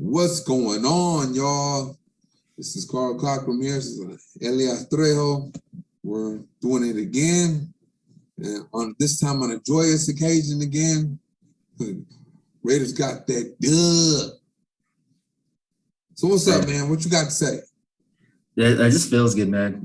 What's going on, y'all? This is Carl Cochran here. This is Elias Trejo. We're doing it again. And on this time on a joyous occasion again. Raiders got that dub. So what's up, man? What you got to say? That just feels good, man.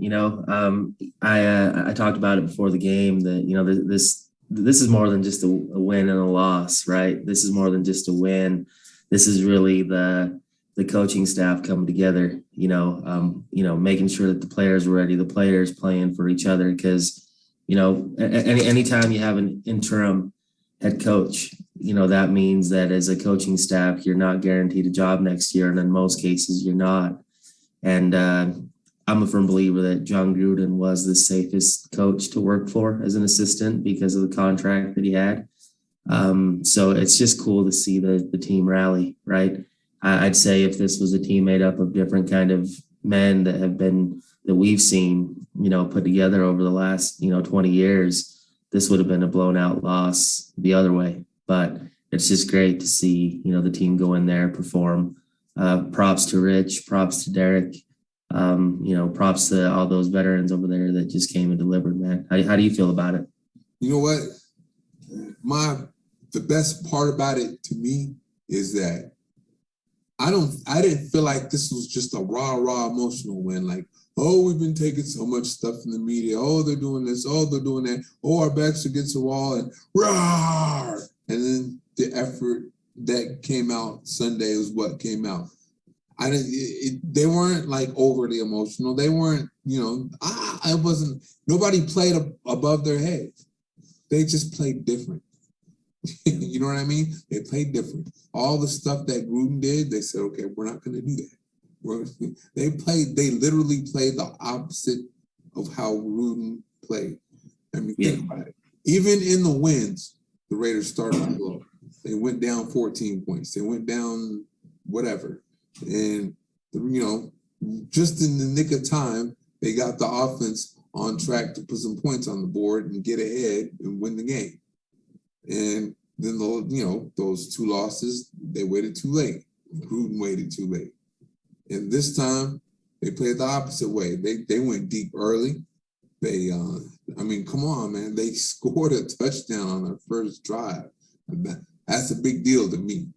I talked about it before the game that this is more than just a win and a loss, right? This is more than just a win. This is really the coaching staff coming together. Making sure that the players are ready, the players playing for each other. Because anytime you have an interim head coach, that means that as a coaching staff, you're not guaranteed a job next year, and in most cases, you're not. And I'm a firm believer that Jon Gruden was the safest coach to work for as an assistant because of the contract that he had. So it's just cool to see the team rally, right? I'd say if this was a team made up of different kind of men that we've seen, put together over the last, 20 years, this would have been a blown out loss the other way. But it's just great to see, the team go in there, perform. Props to Rich, props to Derek, props to all those veterans over there that just came and delivered, man. How do you feel about it? You know what? The best part about it to me is that I didn't feel like this was just a raw emotional win. Like, oh, we've been taking so much stuff in the media. Oh, they're doing this. Oh, they're doing that. Oh, our backs against the wall and roar. And then the effort that came out Sunday was what came out. They weren't like overly emotional. They weren't, nobody played above their head. They just played different. You know what I mean? They played different. All the stuff that Gruden did, they said, okay, we're not going to do that. They literally played the opposite of how Gruden played. I mean, think about it. Even in the wins, the Raiders started low. They went down 14 points. They went down whatever. And, just in the nick of time, they got the offense on track to put some points on the board and get ahead and win the game. And then, those two losses, they waited too late. Gruden waited too late. And this time, they played the opposite way. They went deep early. Come on, man. They scored a touchdown on their first drive. That's a big deal to me.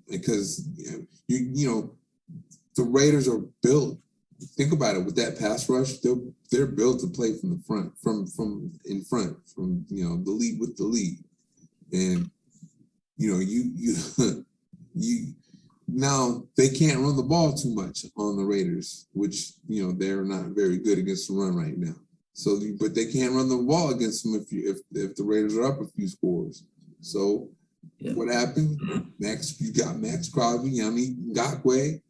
Because, the Raiders are built. Think about it. With that pass rush, they're built to play from the front, from the lead with the lead. And, you now they can't run the ball too much on the Raiders, which, they're not very good against the run right now. So, but they can't run the ball against them if the Raiders are up a few scores. So what happened? You got Max Crosby, Yanni Ngakoue,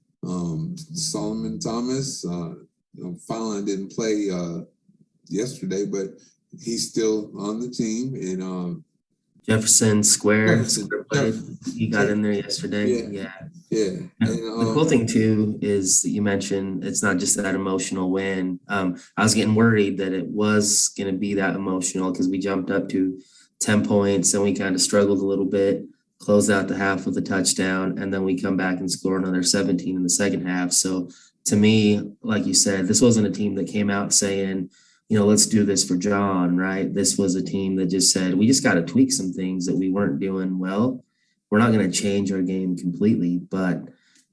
Solomon Thomas. Fallon didn't play yesterday, but he's still on the team. And Jefferson Square he got in there yesterday. Yeah. And the cool thing too is that you mentioned it's not just that emotional win. I was getting worried that it was going to be that emotional because we jumped up to 10 points and we kind of struggled a little bit, closed out the half with a touchdown, and then we come back and score another 17 in the second half. So to me, like you said, this wasn't a team that came out saying, let's do this for Jon, right? This was a team that just said, we just got to tweak some things that we weren't doing well. We're not going to change our game completely, but,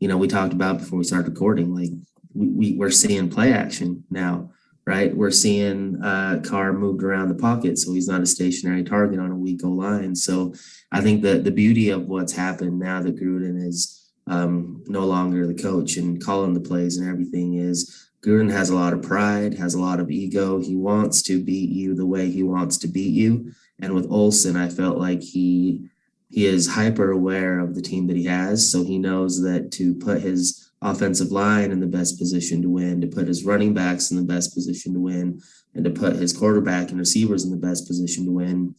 we talked about before we started recording, like we're seeing play action now, right? We're seeing Carr moved around the pocket, so he's not a stationary target on a weak goal line. So I think that the beauty of what's happened now that Gruden is no longer the coach and calling the plays and everything is Gruden has a lot of pride, has a lot of ego. He wants to beat you the way he wants to beat you. And with Olsen, I felt like he is hyper aware of the team that he has. So he knows that to put his offensive line in the best position to win, to put his running backs in the best position to win, and to put his quarterback and receivers in the best position to win,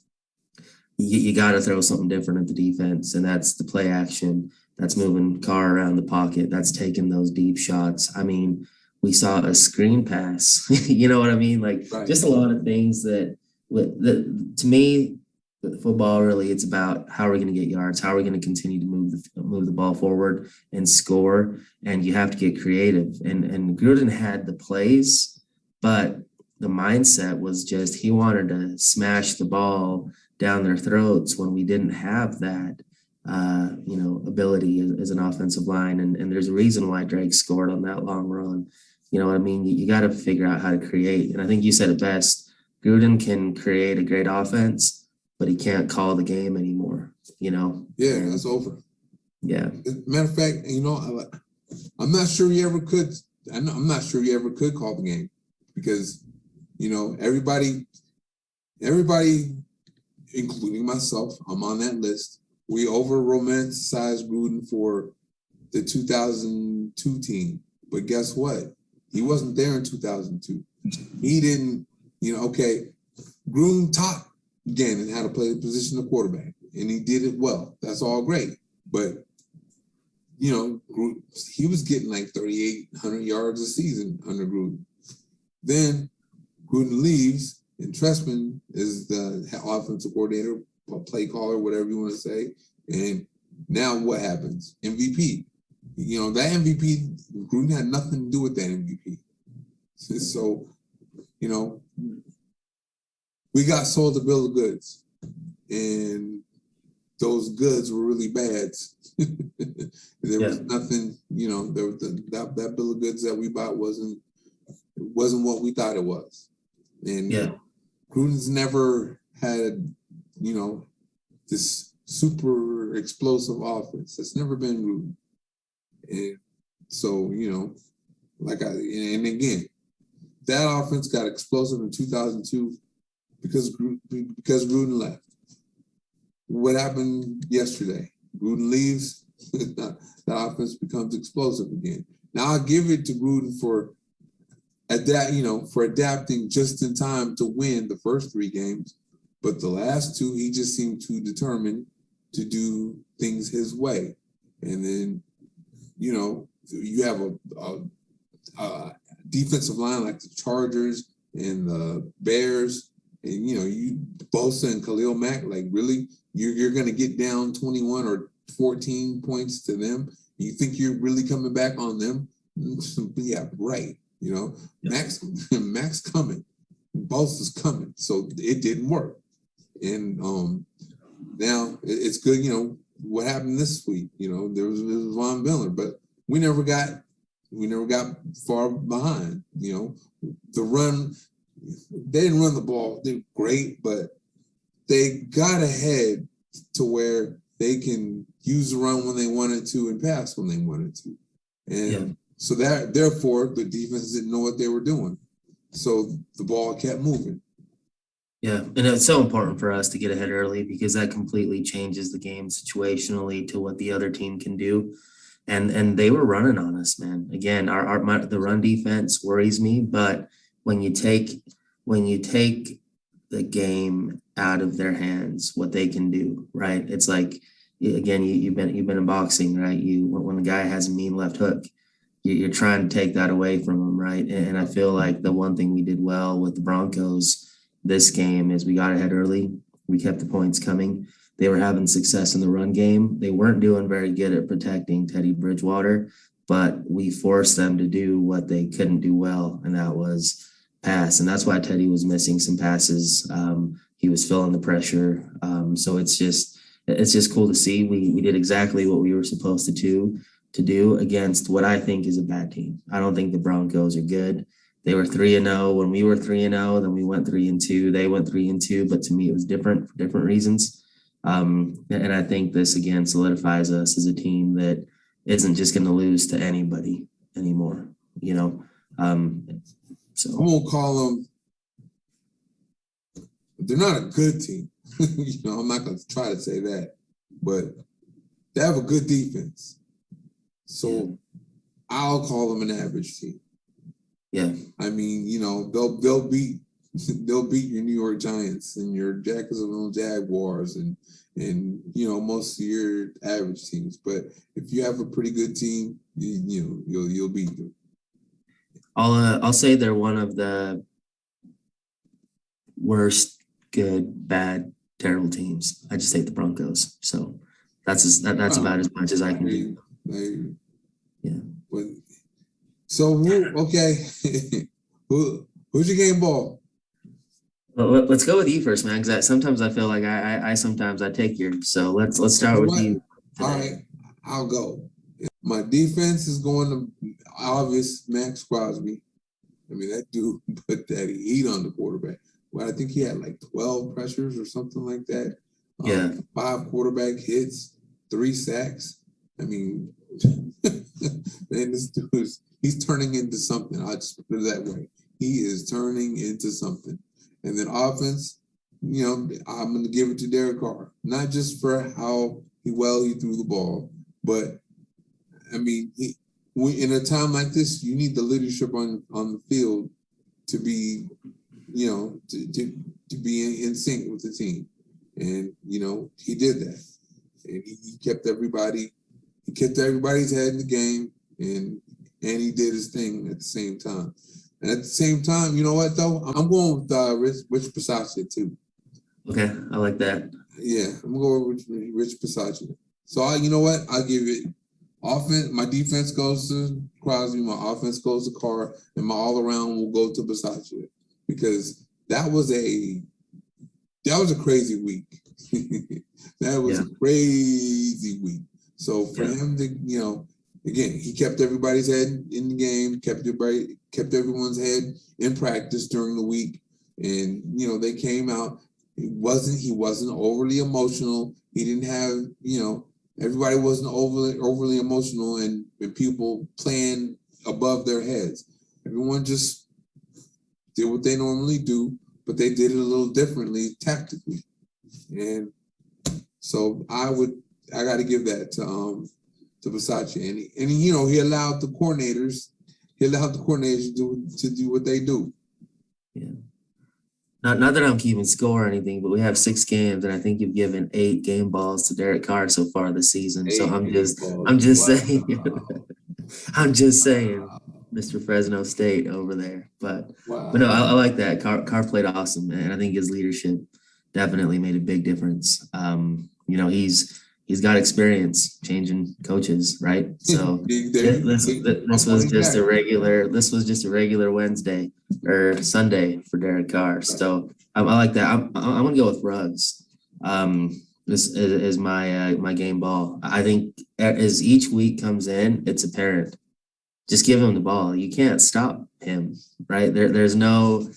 you got to throw something different at the defense. And that's the play action. That's moving Carr around the pocket. That's taking those deep shots. I mean, we saw a screen pass, you know what I mean? Like Just a lot of things that to me, But football, really, it's about how are we going to get yards? How are we going to continue to move the ball forward and score? And you have to get creative. And Gruden had the plays, but the mindset was just he wanted to smash the ball down their throats when we didn't have that, ability as an offensive line. And there's a reason why Drake scored on that long run. You know what I mean? You got to figure out how to create. And I think you said it best. Gruden can create a great offense, but he can't call the game anymore, Yeah, that's over. Yeah. Matter of fact, I'm not sure he ever could. I'm not sure he ever could call the game because, everybody, including myself, I'm on that list. We over romanticized Gruden for the 2002 team, but guess what? He wasn't there in 2002. He didn't, Gruden taught Gannon how to play the position of quarterback, and he did it well. That's all great. But, he was getting like 3,800 yards a season under Gruden. Then Gruden leaves, and Trestman is the offensive coordinator, play caller, whatever you want to say. And now what happens? MVP. That MVP, Gruden had nothing to do with that MVP. So, we got sold a bill of goods, and those goods were really bad. There was nothing, there was that bill of goods that we bought wasn't what we thought it was. And Gruden's never had, this super explosive offense. That's never been Gruden. And so, and again, that offense got explosive in 2002 because Gruden left. What happened yesterday? Gruden leaves, that offense becomes explosive again. Now I'll give it to Gruden for adapting just in time to win the first 3 games, but the last 2 he just seemed too determined to do things his way. And then, you have a defensive line like the Chargers and the Bears, and you Bosa and Khalil Mack, like really, you're going to get down 21 or 14 points to them. You think you're really coming back on them? Yeah, right. Max coming, Bosa's coming, so it didn't work. And now it's good. What happened this week? There was Von Miller, but we never got far behind. The run, they didn't run the ball. They were great, but they got ahead to where they can use the run when they wanted to and pass when they wanted to. And so therefore the defense didn't know what they were doing. So the ball kept moving. Yeah, and it's so important for us to get ahead early because that completely changes the game situationally to what the other team can do. And they were running on us, man. Again, the run defense worries me, but when you take the game out of their hands, what they can do, right? It's like, again, you've been in boxing, right? When a guy has a mean left hook, you're trying to take that away from him, right? And I feel like the one thing we did well with the Broncos this game is we got ahead early. We kept the points coming. They were having success in the run game. They weren't doing very good at protecting Teddy Bridgewater, but we forced them to do what they couldn't do well, and that was pass. And that's why Teddy was missing some passes. He was feeling the pressure. So it's just cool to see. We did exactly what we were supposed to do against what I think is a bad team. I don't think the Broncos are good. They were 3-0 when we were 3-0. Then we went 3-2. They went 3-2, but to me it was different for different reasons. And I think this again solidifies us as a team that isn't just going to lose to anybody anymore. So I won't call them. They're not a good team. I'm not going to try to say that, but they have a good defense. So I'll call them an average team. Yeah. I mean, they'll beat your New York Giants and your Jacksonville Jaguars and most of your average teams. But if you have a pretty good team, you'll beat them. I'll say they're one of the worst good bad terrible teams. I just hate the Broncos. So that's about as much as I can do. Yeah. So okay, who's your game ball? Well, let's go with you first, man. Because sometimes I feel like I sometimes I take yours. So let's start with you. Today. All right, I'll go. My defense is going to obvious Max Crosby. I mean, that dude put that heat on the quarterback. Well, I think he had like 12 pressures or something like that. Yeah. 5 quarterback hits, 3 sacks. I mean, man, this dude he's turning into something. I'll just put it that way. He is turning into something. And then offense, I'm going to give it to Derek Carr. Not just for how well he threw the ball, but, I mean, in a time like this, you need the leadership on the field to be, to be in sync with the team. And, he did that. And he kept everybody's head in the game, and he did his thing at the same time. And at the same time, you know what, though? I'm going with Rich Bisaccia, too. Okay, I like that. Yeah, I'm going with Rich Bisaccia. So, you know what? I'll give it offense. My defense goes to Crosby. My offense goes to Carr. And my all-around will go to Bisaccia. Because that was a crazy week. That was a crazy week. So, for him to, again, he kept everybody's head in the game, kept everyone's head in practice during the week, and they came out. He wasn't overly emotional. He didn't have everybody wasn't overly emotional and people playing above their heads. Everyone just did what they normally do, but they did it a little differently tactically, and so I got to give that to Bisaccia, and he allowed the coordinators to do what they do. Yeah. Not that I'm keeping score or anything, but we have 6 games, and I think you've given 8 game balls to Derek Carr so far this season. So I'm just saying, I'm just saying, Mr. Fresno State over there. But no, I like that. Carr played awesome, and I think his leadership definitely made a big difference. He's got experience changing coaches, right? So this was just a regular Wednesday or Sunday for Derek Carr. So I like that. I'm gonna go with Ruggs. This is my game ball. I think as each week comes in, it's apparent. Just give him the ball. You can't stop him, right? There's no.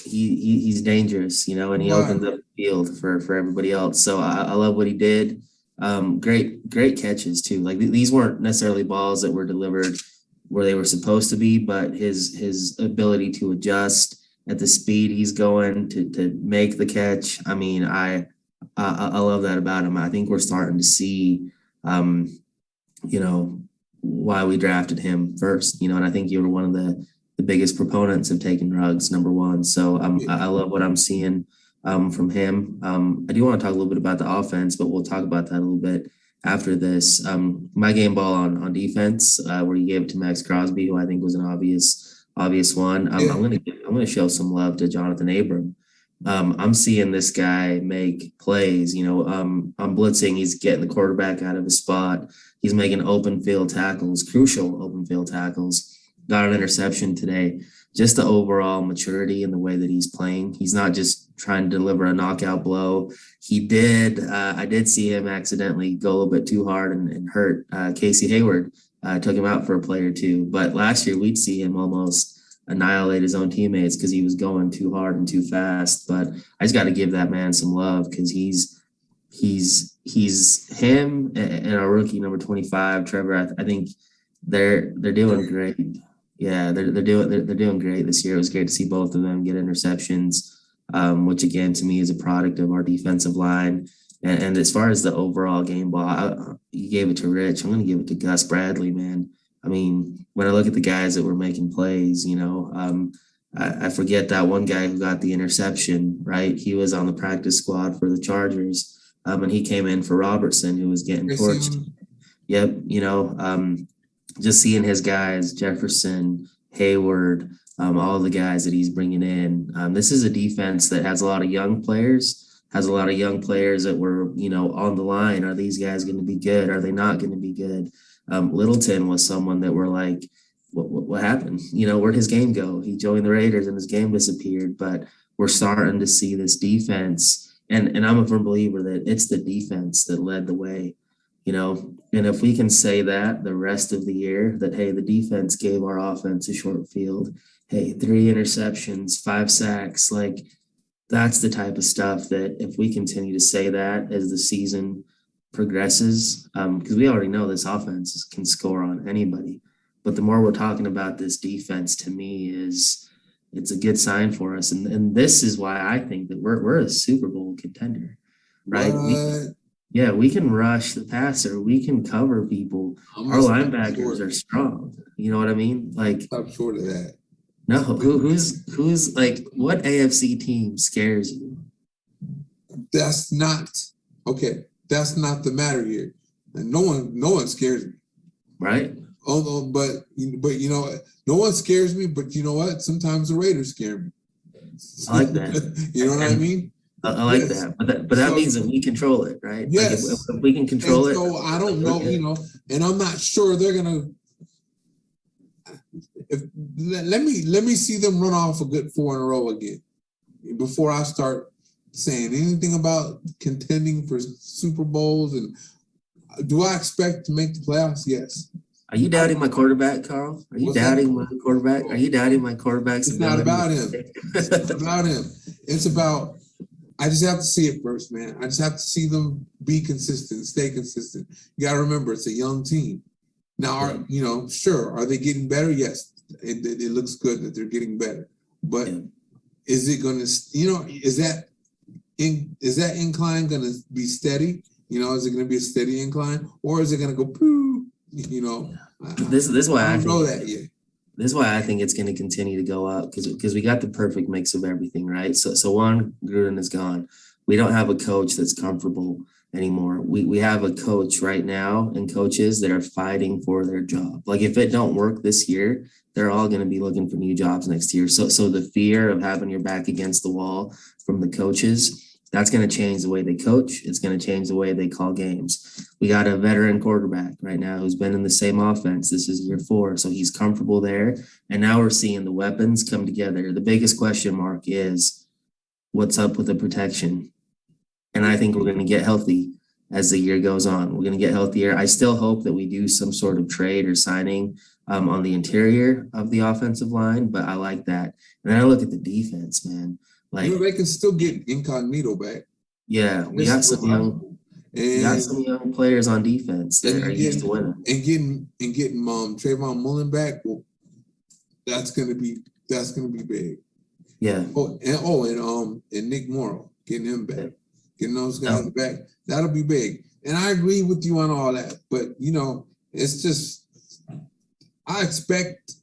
He's dangerous, and he opens up the field for everybody else. So I love what he did. Great catches too. Like these weren't necessarily balls that were delivered where they were supposed to be, but his ability to adjust at the speed he's going to make the catch. I mean, I love that about him. I think we're starting to see, why we drafted him first. And I think you were one of the biggest proponents of taking Ruggs number 1. So I love what I'm seeing from him. I do want to talk a little bit about the offense, but we'll talk about that a little bit after this. My game ball on defense, where you gave it to Max Crosby, who I think was an obvious one. I'm gonna show some love to Jonathan Abram. I'm seeing this guy make plays. On blitzing, he's getting the quarterback out of his spot. He's making open field tackles, crucial open field tackles. Got an interception today. Just the overall maturity in the way that he's playing. He's not just trying to deliver a knockout blow. I did see him accidentally go a little bit too hard and hurt Casey Hayward. Took him out for a play or two. But last year we'd see him almost annihilate his own teammates because he was going too hard and too fast. But I just got to give that man some love because he's him and our rookie number 25, Trevor. I think they're doing great. Yeah, they're doing great this year. It was great to see both of them get interceptions, which again to me is a product of our defensive line. And as far as the overall game ball, you gave it to Rich. I'm going to give it to Gus Bradley, man. I mean, when I look at the guys that were making plays, I forget that one guy who got the interception, right? He was on the practice squad for the Chargers, and he came in for Robertson, who was getting torched. Yep, just seeing his guys, Jefferson, Hayward, all the guys that he's bringing in. This is a defense that has a lot of young players, has a lot of young players that were, on the line. Are these guys going to be good? Are they not going to be good? Littleton was someone that we're like, what happened? Where'd his game go? He joined the Raiders and his game disappeared. But we're starting to see this defense, and I'm a firm believer that it's the defense that led the way. And if we can say that the rest of the year, that, hey, the defense gave our offense a short field, hey, 3 interceptions, 5 sacks, like that's the type of stuff that if we continue to say that as the season progresses, because we already know this offense can score on anybody, but the more we're talking about this defense, to me, it's a good sign for us. And this is why I think that we're a Super Bowl contender, right? We can rush the passer. We can cover people. Our linebackers are strong. You know what I mean? Like, stop short of that. No, who's like, what AFC team scares you? That's not the matter here. And no one scares me. Right. Although, but no one scares me, but you know what? Sometimes the Raiders scare me. I like that. You know what I mean? I like that. But that means that we control it, right? Yes. Like if we can control it. So I don't know, and I'm not sure they're gonna. Let me see them run off a good 4 in a row again before I start saying anything about contending for Super Bowls. And do I expect to make the playoffs? Yes. Are you doubting my quarterback, Carl? Are you doubting my quarterback? Are you doubting my quarterback's ability? It's not about him. It's not about him. It's about, I just have to see it first, man. I just have to see them be consistent, stay consistent. You got to remember, it's a young team. Now, sure, are they getting better? Yes. It looks good that they're getting better. But is it going to, is that incline going to be steady? Is it going to be a steady incline? Or is it going to go, poo? This is why I don't know that yet. This is why I think it's going to continue to go up because we got the perfect mix of everything, right? So Jon Gruden is gone. We don't have a coach that's comfortable anymore. We have a coach right now and coaches that are fighting for their job. Like if it don't work this year, they're all going to be looking for new jobs next year. So the fear of having your back against the wall from the coaches, that's going to change the way they coach. It's going to change the way they call games. We got a veteran quarterback right now who's been in the same offense. This is year 4. So he's comfortable there. And now we're seeing the weapons come together. The biggest question mark is what's up with the protection? And I think we're going to get healthy as the year goes on. We're going to get healthier. I still hope that we do some sort of trade or signing on the interior of the offensive line, but I like that. And then I look at the defense, man. Like they can still get Incognito back. Yeah, we got some young players on defense that are used to winning. And getting Trayvon Mullen back, well, that's gonna be big. Yeah. And Nick Morrow, getting him back. Getting those guys back, that'll be big. And I agree with you on all that. But it's just I expect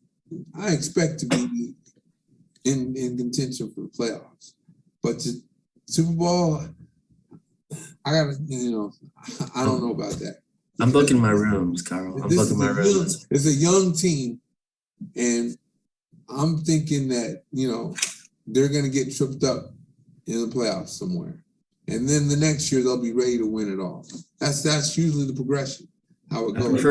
to be in contention for the playoffs. But to Super Bowl, I gotta, I don't know about that. I'm booking my rooms, Carl. I'm booking my rooms. It's a young team, and I'm thinking that, they're gonna get tripped up in the playoffs somewhere. And then the next year they'll be ready to win it all. That's usually the progression, how it goes.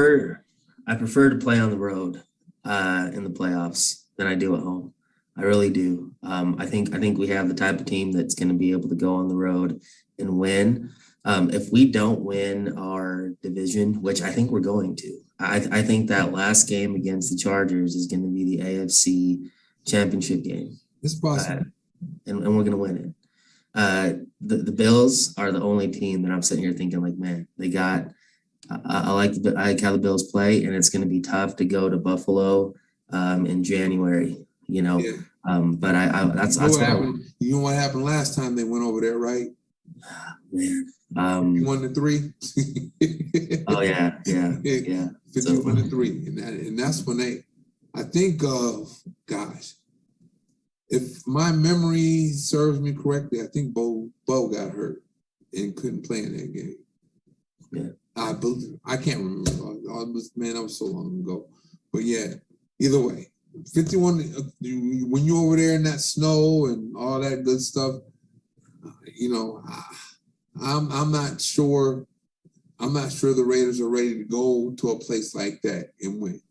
I prefer to play on the road in the playoffs than I do at home. I really do. I think we have the type of team that's going to be able to go on the road and win. If we don't win our division, which I think we're going to, I think that last game against the Chargers is going to be the AFC Championship game. It's possible. And we're going to win it. The Bills are the only team that I'm sitting here thinking like, man, they got. I like how the Bills play, and it's going to be tough to go to Buffalo in January. But that's what happened. You know what happened last time they went over there, right? Man, 51-3. Oh yeah. 51-3, and that's when I think gosh. If my memory serves me correctly, I think Bo got hurt and couldn't play in that game. Yeah. I can't remember. That was so long ago. But yeah, either way, 51, when you're over there in that snow and all that good stuff, you know, I'm not sure. I'm not sure the Raiders are ready to go to a place like that and win.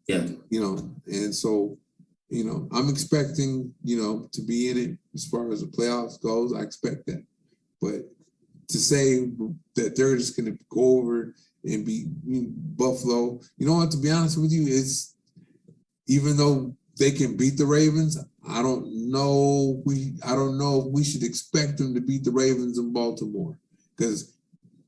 Yeah. You know, and so, you know, I'm expecting, you know, to be in it as far as the playoffs goes. I expect that. But to say that they're just going to go over and beat Buffalo, you know what, to be honest with you, is even though they can beat the Ravens, I don't know if we should expect them to beat the Ravens in Baltimore. Because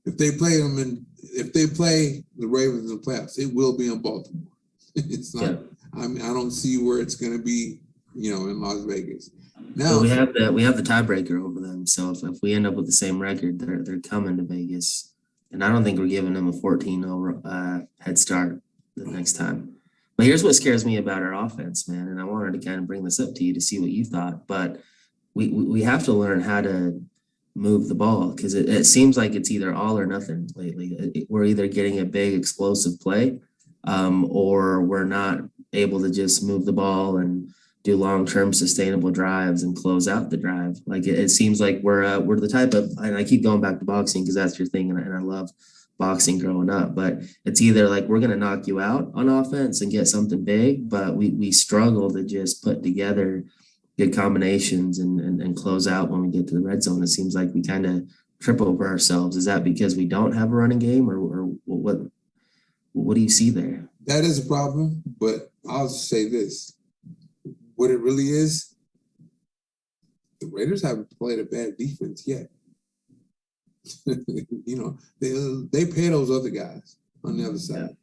if they play the Ravens in the playoffs, it will be in Baltimore. It's not. Yeah. I mean, I don't see where it's going to be, you know, in Las Vegas. Now we have the tiebreaker over them. So if we end up with the same record, they're coming to Vegas, and I don't think we're giving them a 14-0 head start the next time. But here's what scares me about our offense, man. And I wanted to kind of bring this up to you to see what you thought. But we have to learn how to move the ball, because it seems like it's either all or nothing lately. We're either getting a big explosive play, or we're not able to just move the ball and do long-term sustainable drives and close out the drive. Like it seems like we're the type of, and I keep going back to boxing because that's your thing, and I love boxing growing up, but it's either like we're going to knock you out on offense and get something big, but we struggle to just put together good combinations and close out when we get to the red zone. It seems like we kind of trip over ourselves. Is that because we don't have a running game, or what do you see there? That is a problem, but I'll just say this. What it really is, the Raiders haven't played a bad defense yet. You know, they pay those other guys on the other side.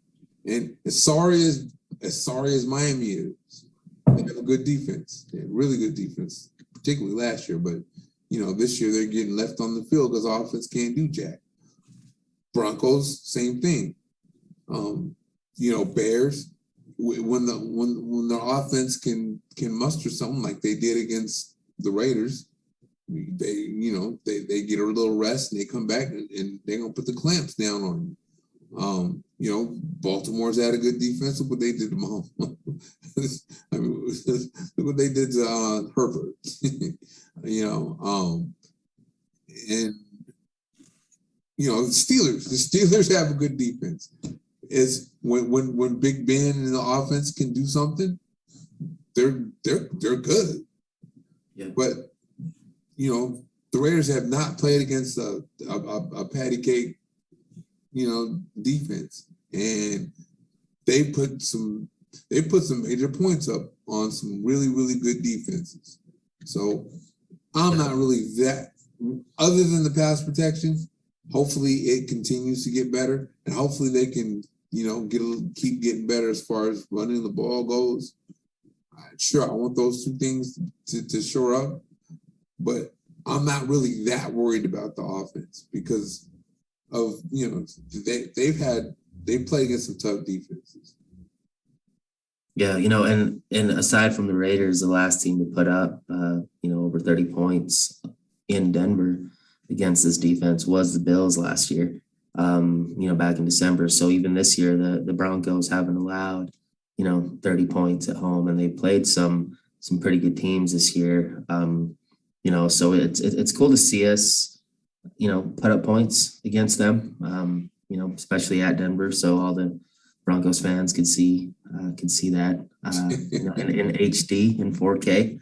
Yeah. And as sorry as Miami is, they have a good defense. They have really good defense, particularly last year. But, you know, this year they're getting left on the field because offense can't do jack. Broncos, same thing. You know, Bears, when the offense can muster something like they did against the Raiders, they get a little rest and they come back and they're gonna put the clamps down on you. You know, Baltimore's had a good defense. Look what they did to Mahomes. I mean, look what they did to Herbert. You know, and you know, the Steelers have a good defense. Is when Big Ben and the offense can do something, they're good. Yeah. But you know, the Raiders have not played against a patty cake, you know, defense, and they put some major points up on some really, really good defenses. So I'm not really that. Other than the pass protection, hopefully it continues to get better, and hopefully they can, you know, keep getting better as far as running the ball goes. Sure, I want those two things to shore up, but I'm not really that worried about the offense because of, you know, they played against some tough defenses. Yeah, you know, and aside from the Raiders, the last team to put up, you know, over 30 points in Denver against this defense was the Bills last year, you know, back in December. So even this year, the Broncos haven't allowed, you know, 30 points at home, and they played some pretty good teams this year. You know, so it's cool to see us, you know, put up points against them, you know, especially at Denver. So all the Broncos fans could see that, you know, in HD in 4K.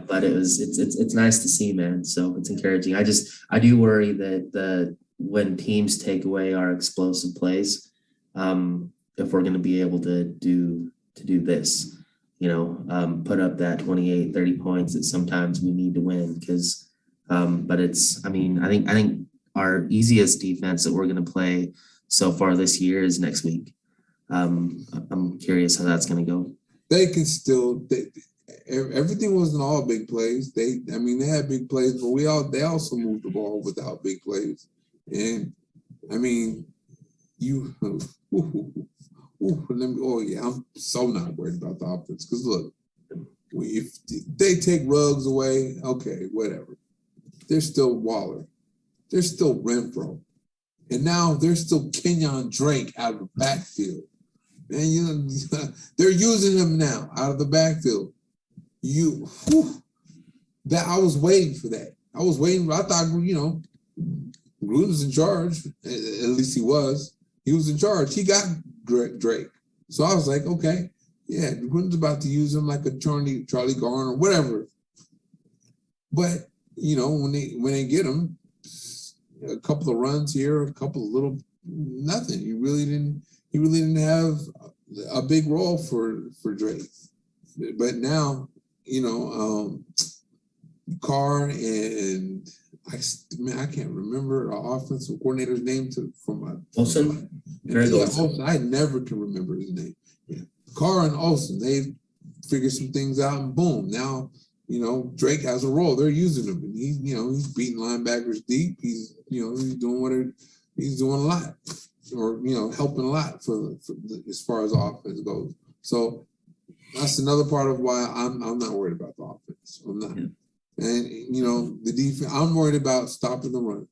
But it's nice to see, man. So it's encouraging. I do worry that when teams take away our explosive plays, if we're going to be able to do this, you know, put up that 28, 30 points that sometimes we need to win, because, but I think our easiest defense that we're going to play so far this year is next week. I'm curious how that's going to go. They can still, everything wasn't all big plays. They had big plays, but they also moved the ball without big plays. And I mean, I'm so not worried about the offense, because look, if they take Ruggs away, okay, whatever. There's still Waller. There's still Renfro. And now there's still Kenyon Drake out of the backfield. And you know, they're using him now out of the backfield. That I was waiting for that. I was waiting. I thought, Gruden's in charge. At least he was. He was in charge. He got Drake. So I was like, okay, yeah, Gruden's about to use him like a Charlie Garner or whatever. But when they get him, a couple of runs here, a couple of little nothing. He really didn't have a big role for Drake. But now, Carr and I can't remember our offensive coordinator's name Olsen. Olsen. I never can remember his name. Yeah. Carr and Olsen, they figured some things out, and boom, now Drake has a role. They're using him, and he's beating linebackers deep. He's he's doing a lot, or helping a lot for as far as the offense goes. So that's another part of why I'm not worried about the offense. I'm not. Yeah. And, the defense, I'm worried about stopping the run,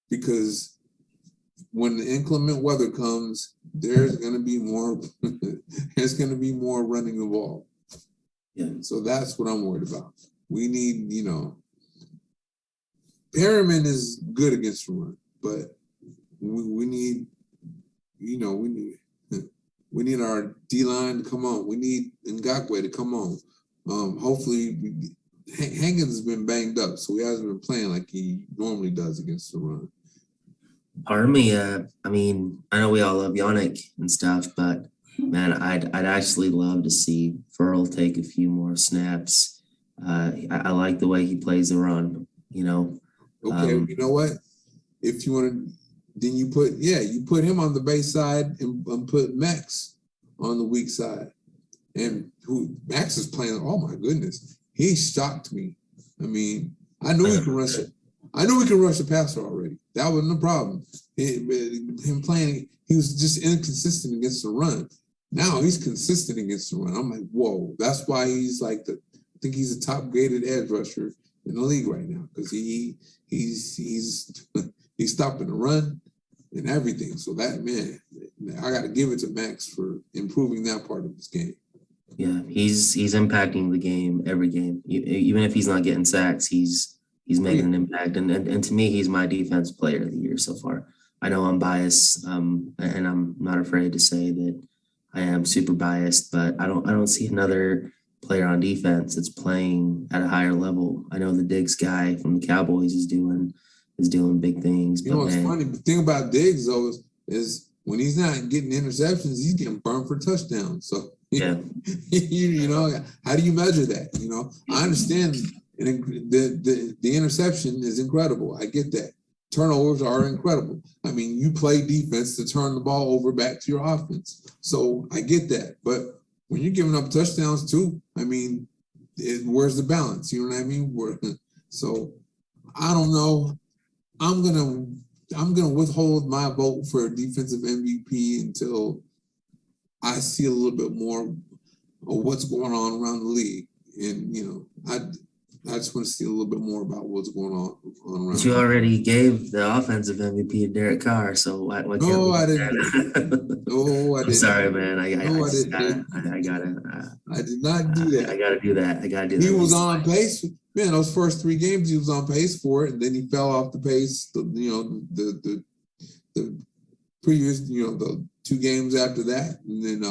because when the inclement weather comes, there's going to be more, running the ball. Yeah. So that's what I'm worried about. We need, Perriman is good against the run, but we need, we need our D-line to come on. We need Ngakoue to come on. Hopefully, Hankins has been banged up, so he hasn't been playing like he normally does against the run. Part of me, I know we all love Yannick and stuff, but man, I'd actually love to see Furl take a few more snaps. I like the way he plays the run. Okay, you know what? If you want to, then you put him on the base side and put Max on the weak side. And Max is playing? Oh my goodness. He shocked me. I mean, I knew he could rush it. I knew we could rush the passer already. That wasn't a problem. Him playing, he was just inconsistent against the run. Now he's consistent against the run. I'm like, whoa. That's why he's I think he's a top graded edge rusher in the league right now, because he's stopping the run and everything. So that, man, I got to give it to Max for improving that part of his game. Yeah, he's impacting the game every game. Even if he's not getting sacks, he's making an impact. And to me, he's my defensive player of the year so far. I know I'm biased, and I'm not afraid to say that I am super biased, but I don't see another player on defense that's playing at a higher level. I know the Diggs guy from the Cowboys is doing big things. What's funny? The thing about Diggs though is when he's not getting interceptions, he's getting burned for touchdowns. So yeah, how do you measure that? I understand the interception is incredible. I get that. Turnovers are incredible. I mean, you play defense to turn the ball over back to your offense. So I get that. But when you're giving up touchdowns too, I mean, where's the balance? You know what I mean? So I don't know. I'm gonna withhold my vote for defensive MVP until I see a little bit more of what's going on around the league. And I just want to see a little bit more about what's going on around. But you already gave the offensive MVP to Derek Carr, so why can't No, I didn't. No, I didn't. I'm sorry, man. I did not do that. I gotta do that. He was on pace. Man, those first 3 games he was on pace for it, and then he fell off the pace. The previous, the 2 games after that, and then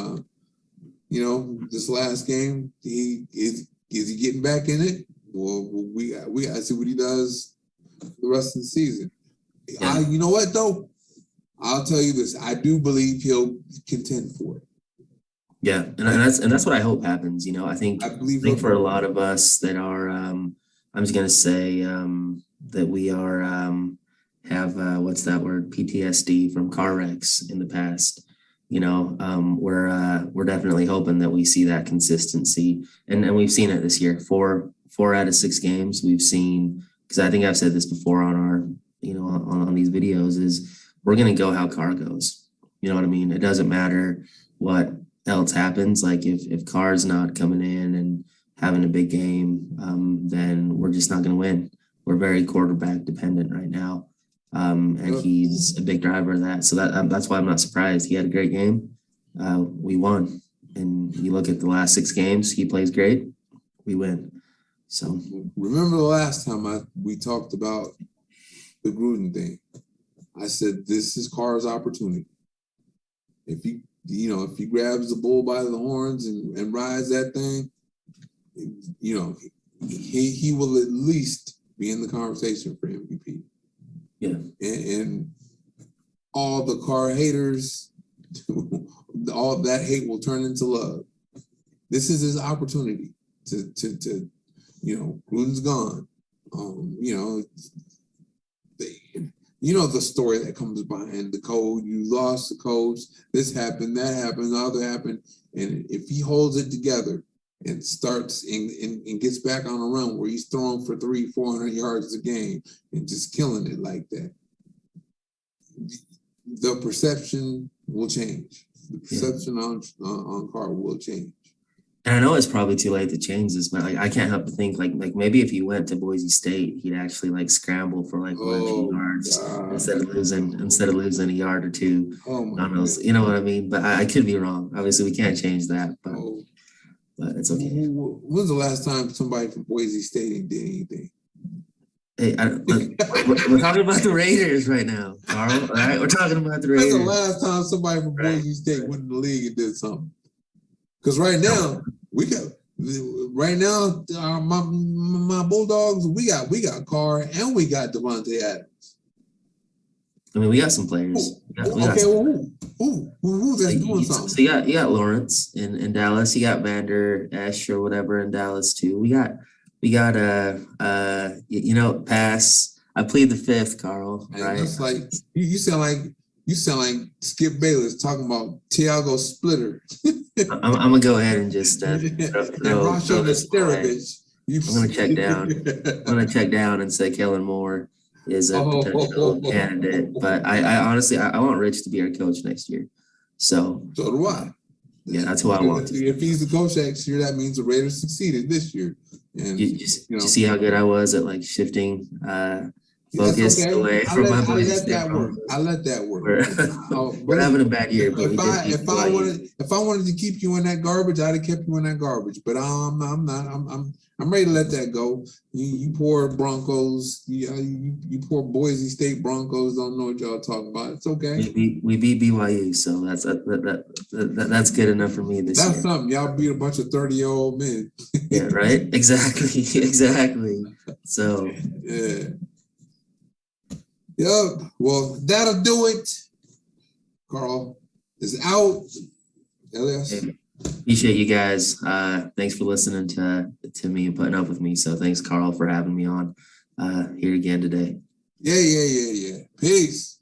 this last game, is he getting back in it? Well, we got to see what he does the rest of the season. Yeah. You know what though? I'll tell you this: I do believe he'll contend for it. Yeah, and that's what I hope happens. I think for a lot of us that are, I'm just gonna say that we are have what's that word? PTSD from car wrecks in the past. We're definitely hoping that we see that consistency, and we've seen it this year. 4 out of 6 games we've seen, because I think I've said this before on our on these videos, is we're gonna go how Carr goes. You know what I mean? It doesn't matter what else happens. Like if Carr's not coming in and having a big game, then we're just not gonna win. We're very quarterback dependent right now. And he's a big driver of that. So that's why I'm not surprised. He had a great game. We won. And you look at the last 6 games, he plays great. We win. So remember the last time we talked about the Gruden thing. I said this is Carr's opportunity. If he grabs the bull by the horns and rides that thing, he will at least be in the conversation for MVP. Yeah. And all the Carr haters, all that hate will turn into love. This is his opportunity to Gruden's gone. The story that comes behind the code. You lost the coach. This happened, that happened, the other happened. And if he holds it together and starts and gets back on a run where he's throwing for 300-400 yards a game and just killing it like that, the perception will change. The perception on Carr will change. And I know it's probably too late to change this, but I can't help but think like maybe if he went to Boise State, he'd actually scramble for 1 or 2 yards instead of losing a yard or two on those. You know what I mean? But I could be wrong. Obviously, we can't change that, but it's okay. When's the last time somebody from Boise State did anything? Hey, we're talking about the Raiders right now, Carl. All right, we're talking about the Raiders. When's the last time somebody from Boise State went in the league and did something? Because right now my Bulldogs, we got Carr and we got Devontae Adams. I mean, we got some players. Who's that's doing something? So you got Lawrence in Dallas. You got Vander Esch or whatever in Dallas too. We got pass. I plead the fifth, Carl. And right? It's like you sound like Skip Bayless talking about Tiago Splitter. I'm gonna go ahead and just throw this away. I'm gonna check down. I'm gonna check down and say Kellen Moore is a potential candidate. But I honestly I want Rich to be our coach next year. So do I. Yeah, that's who I want. If he's the coach next year, that means the Raiders succeeded this year. And you see how good I was at shifting focus away from my boys. I let that work. We're having a bad year, but if I wanted to keep you in that garbage, I'd have kept you in that garbage. But I'm not. I'm ready to let that go. You poor Broncos. You poor Boise State Broncos don't know what y'all talking about. It's okay. We beat BYU, so that's good enough for me this year. That's something. Y'all beat a bunch of 30-year-old men. Yeah. Right. Exactly. So. Yeah. Yep. Well, that'll do it. Carl is out. Elias. Hey, appreciate you guys. Thanks for listening to me and putting up with me. So thanks, Carl, for having me on here again today. Yeah. Peace.